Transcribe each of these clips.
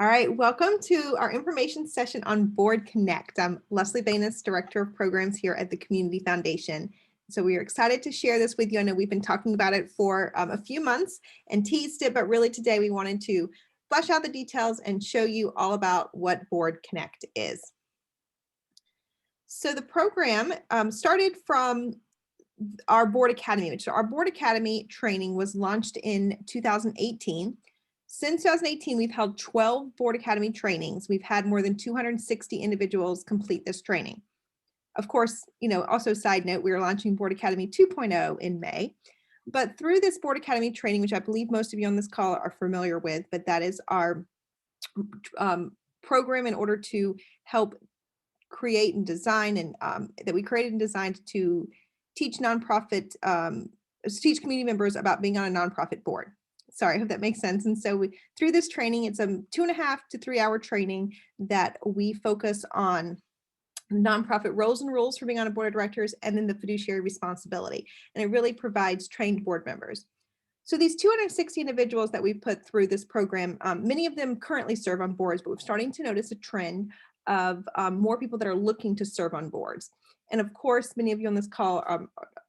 All right, welcome to our information session on Board Connect. I'm Leslie Banis, Director of Programs here at the Community Foundation. So we are excited to share this with you. I know we've been talking about it for a few months and teased it, but really today we wanted to flesh out the details and show you all about what Board Connect is. So the program started from our Board Academy, which our Board Academy training was launched in 2018. Since 2018, we've held 12 Board Academy trainings. We've had more than 260 individuals complete this training. Of course, also side note, we are launching Board Academy 2.0 in May. But through this Board Academy training, which I believe most of you on this call are familiar with, but that is our program in order to help create and design and that we created and designed to teach teach community members about being on a nonprofit board. Sorry, I hope that makes sense. And so through this training, it's a 2.5 to 3 hour training that we focus on nonprofit roles and rules for being on a board of directors, and then the fiduciary responsibility. And it really provides trained board members. So these 260 individuals that we put through this program, many of them currently serve on boards, but we're starting to notice a trend of more people that are looking to serve on boards. And of course, many of you on this call,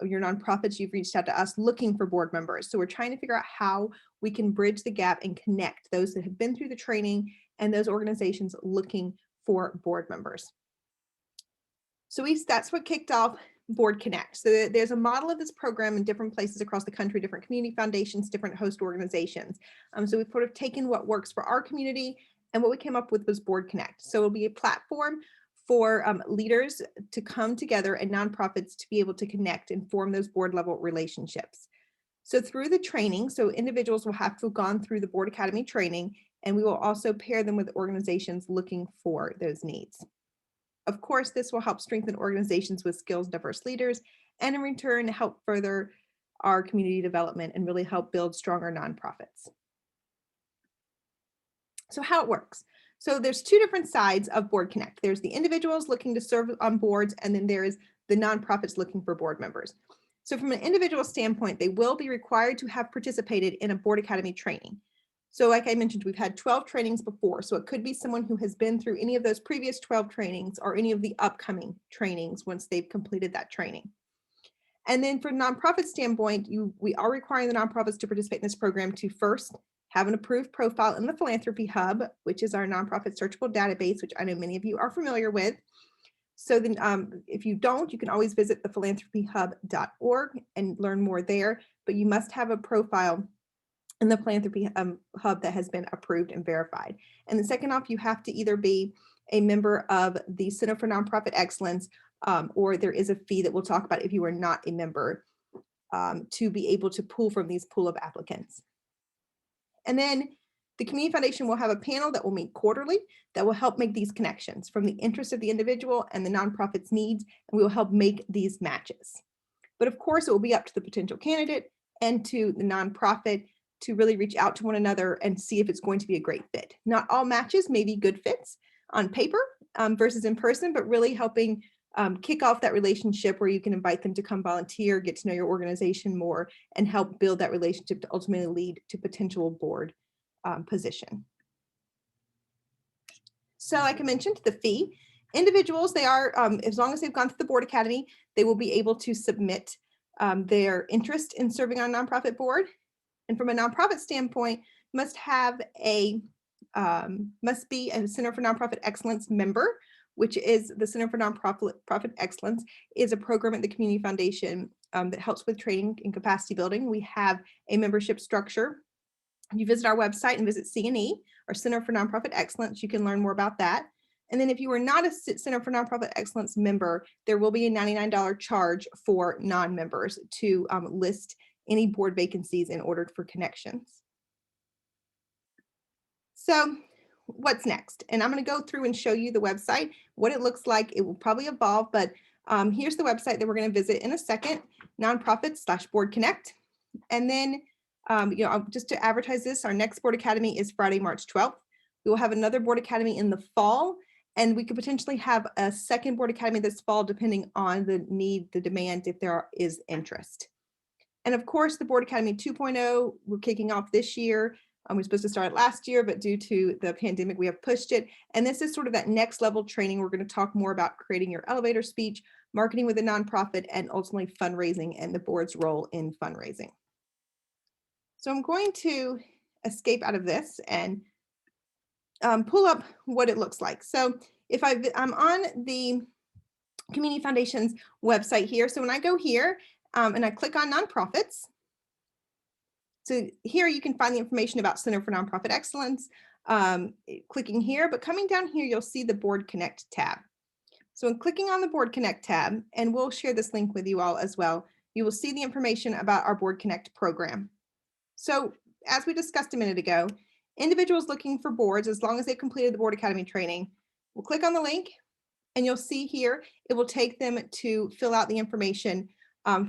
your nonprofits, you've reached out to us looking for board members. So we're trying to figure out how we can bridge the gap and connect those that have been through the training and those organizations looking for board members. So that's what kicked off Board Connect. So there's a model of this program in different places across the country, different community foundations, different host organizations. So we've sort of taken what works for our community, and what we came up with was Board Connect. So it'll be a platform for leaders to come together and nonprofits to be able to connect and form those board level relationships. So through the training, so individuals will have to have gone through the Board Academy training, and we will also pair them with organizations looking for those needs. Of course, this will help strengthen organizations with skills diverse leaders, and in return help further our community development and really help build stronger nonprofits. So how it works. So there's two different sides of Board Connect. There's the individuals looking to serve on boards, and then there's the nonprofits looking for board members. So from an individual standpoint, they will be required to have participated in a Board Academy training. So like I mentioned, we've had 12 trainings before. So it could be someone who has been through any of those previous 12 trainings or any of the upcoming trainings once they've completed that training. And then for nonprofit standpoint, we are requiring the nonprofits to participate in this program to first have an approved profile in the Philanthropy Hub, which is our nonprofit searchable database, which I know many of you are familiar with. So then if you don't, you can always visit thephilanthropyhub.org and learn more there, but you must have a profile in the Philanthropy Hub that has been approved and verified. And then second off, you have to either be a member of the Center for Nonprofit Excellence, or there is a fee that we'll talk about if you are not a member to be able to pull from these pool of applicants. And then the Community Foundation will have a panel that will meet quarterly that will help make these connections from the interest of the individual and the nonprofit's needs, and we will help make these matches. But of course, it will be up to the potential candidate and to the nonprofit to really reach out to one another and see if it's going to be a great fit. Not all matches may be good fits on paper versus in person, but really helping kick off that relationship where you can invite them to come volunteer, get to know your organization more, and help build that relationship to ultimately lead to potential board position. So like I mentioned, the fee, individuals, they are, as long as they've gone through the Board Academy, they will be able to submit their interest in serving on a nonprofit board. And from a nonprofit standpoint, must be a Center for Nonprofit Excellence member, which is the Center for Nonprofit Excellence is a program at the Community Foundation that helps with training and capacity building. We have a membership structure. You visit our website and visit CNE, or Center for Nonprofit Excellence. You can learn more about that. And then if you are not a Center for Nonprofit Excellence member, there will be a $99 charge for non-members to list any board vacancies in order for connections. So what's next? And I'm going to go through and show you the website, what it looks like. It will probably evolve, but here's the website that we're going to visit in a second, nonprofits/Board Connect. And then, just to advertise this, our next Board Academy is Friday, March 12th. We will have another Board Academy in the fall, and we could potentially have a second Board Academy this fall, depending on the need, the demand, if there is interest. And of course, the Board Academy 2.0, we're kicking off this year. We were supposed to start it last year, but due to the pandemic, we have pushed it. And this is sort of that next level training. We're going to talk more about creating your elevator speech, marketing with a nonprofit, and ultimately fundraising and the board's role in fundraising. So I'm going to escape out of this and pull up what it looks like. So if I'm on the Community Foundation's website here. So when I go here and I click on nonprofits, so here you can find the information about Center for Nonprofit Excellence, clicking here, but coming down here, you'll see the Board Connect tab. So in clicking on the Board Connect tab, and we'll share this link with you all as well, you will see the information about our Board Connect program. So as we discussed a minute ago, individuals looking for boards, as long as they've completed the Board Academy training, will click on the link and you'll see here, it will take them to fill out the information.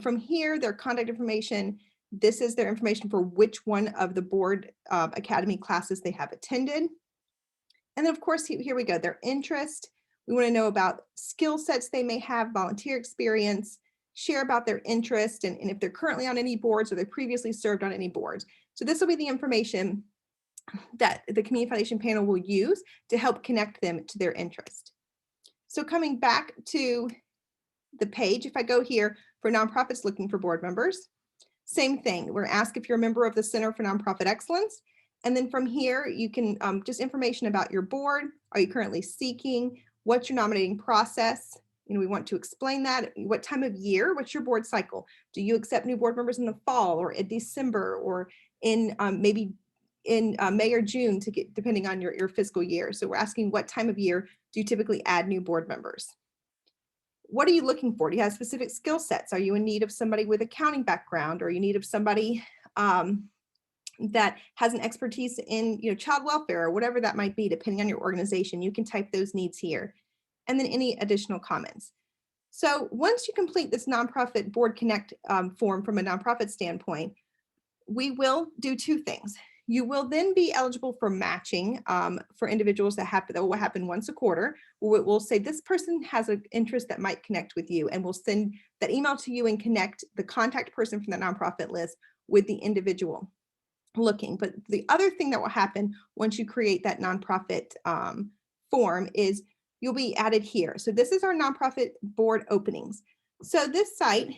From here, their contact information, this is their information for which one of the Board Academy classes they have attended. And then of course, here we go, their interest. We want to know about skill sets they may have, volunteer experience, share about their interest, and if they're currently on any boards or they previously served on any boards. So this will be the information that the Community Foundation panel will use to help connect them to their interest. So coming back to the page, if I go here for nonprofits looking for board members, same thing. We're asked if you're a member of the Center for Nonprofit Excellence. And then from here, you can just information about your board. Are you currently seeking? What's your nominating process? You know, we want to explain that. What time of year? What's your board cycle? Do you accept new board members in the fall or in December or in maybe in May or June to get, depending on your fiscal year. So we're asking what time of year do you typically add new board members? What are you looking for? Do you have specific skill sets? Are you in need of somebody with accounting background, or are you in need of somebody that has an expertise in child welfare or whatever that might be, depending on your organization? You can type those needs here. And then any additional comments. So once you complete this nonprofit Board Connect form from a nonprofit standpoint, we will do two things. You will then be eligible for matching for individuals that will happen once a quarter. We'll say this person has an interest that might connect with you, and we'll send that email to you and connect the contact person from the nonprofit list with the individual looking. But the other thing that will happen once you create that nonprofit form is you'll be added here. So this is our nonprofit board openings. So this site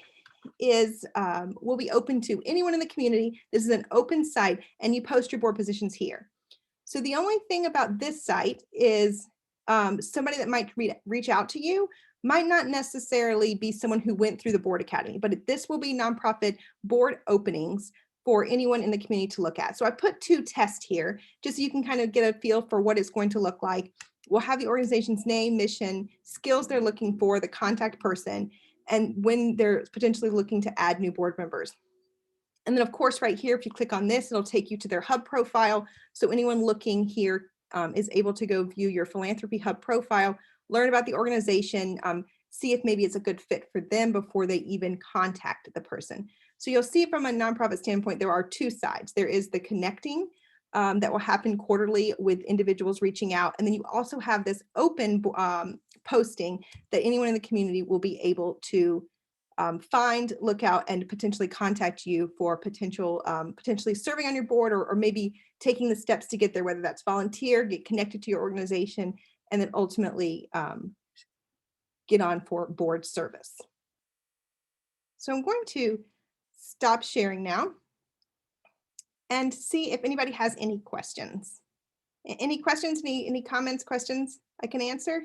will be open to anyone in the community. This is an open site and you post your board positions here. So the only thing about this site is somebody that might reach out to you might not necessarily be someone who went through the Board Academy, but this will be nonprofit board openings for anyone in the community to look at. So I put two tests here just so you can kind of get a feel for what it's going to look like. We'll have the organization's name, mission, skills they're looking for, the contact person, and when they're potentially looking to add new board members. And then of course, right here, if you click on this, it'll take you to their hub profile. So anyone looking here is able to go view your Philanthropy Hub profile, learn about the organization, see if maybe it's a good fit for them before they even contact the person. So you'll see from a nonprofit standpoint, there are two sides. There is the connecting that will happen quarterly with individuals reaching out. And then you also have this open posting that anyone in the community will be able to find, look out, and potentially contact you for potentially serving on your board, or maybe taking the steps to get there, whether that's volunteer, get connected to your organization, and then ultimately get on for board service. So I'm going to stop sharing now and see if anybody has any questions. Any questions, any comments, questions I can answer?